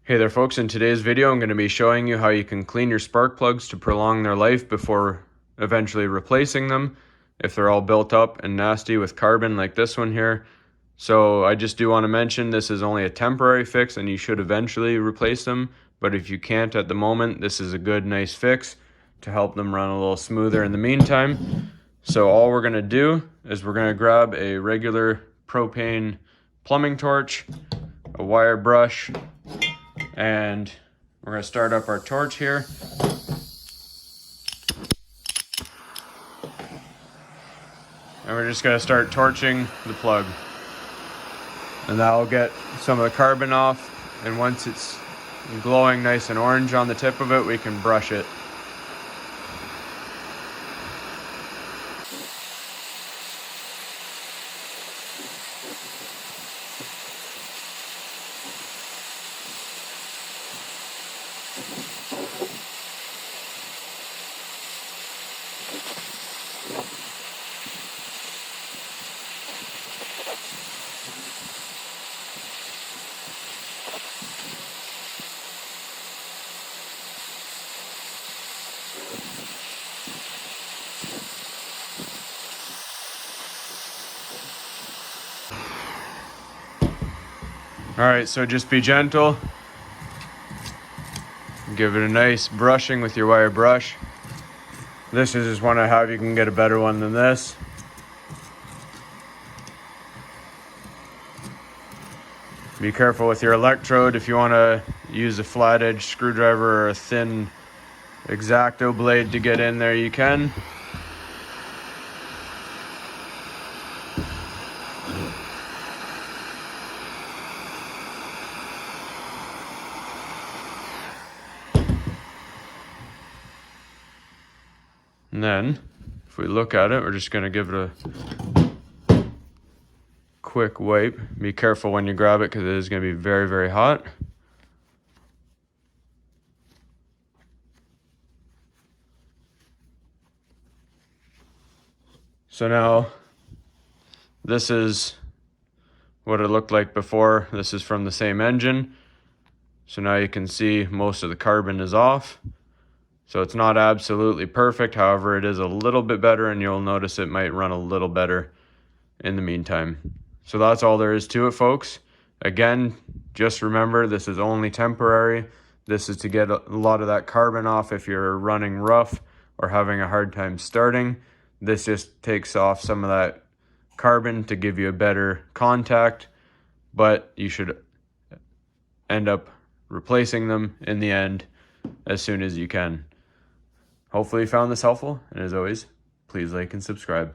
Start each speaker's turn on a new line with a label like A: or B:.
A: Hey there folks, in today's video I'm going to be showing you how you can clean your spark plugs to prolong their life before eventually replacing them if they're all built up and nasty with carbon like this one here. So I just do want to mention this is only a temporary fix and you should eventually replace them, but if you can't at the moment, this is a good nice fix to help them run a little smoother in the meantime. So all we're going to do is we're going to grab a regular propane plumbing torch, a wire brush, and we're going to start up our torch here. And we're just going to start torching the plug. And that'll get some of the carbon off. And once it's glowing nice and orange on the tip of it, we can brush it. Alright, so just be gentle. Give it a nice brushing with your wire brush. This is just one I have. You can get a better one than this. Be careful with your electrode. If you want to use a flat edge screwdriver or a thin X-Acto blade to get in there, you can. And then, if we look at it, we're just going to give it a quick wipe. Be careful when you grab it because it is going to be very, very hot. So now, this is what it looked like before. This is from the same engine. So now you can see most of the carbon is off. So it's not absolutely perfect, however it is a little bit better, and you'll notice it might run a little better in the meantime. So that's all there is to it, folks. Again, just remember this is only temporary. This is to get a lot of that carbon off if you're running rough or having a hard time starting. This just takes off some of that carbon to give you a better contact, but you should end up replacing them in the end as soon as you can. Hopefully you found this helpful, and as always, please like and subscribe.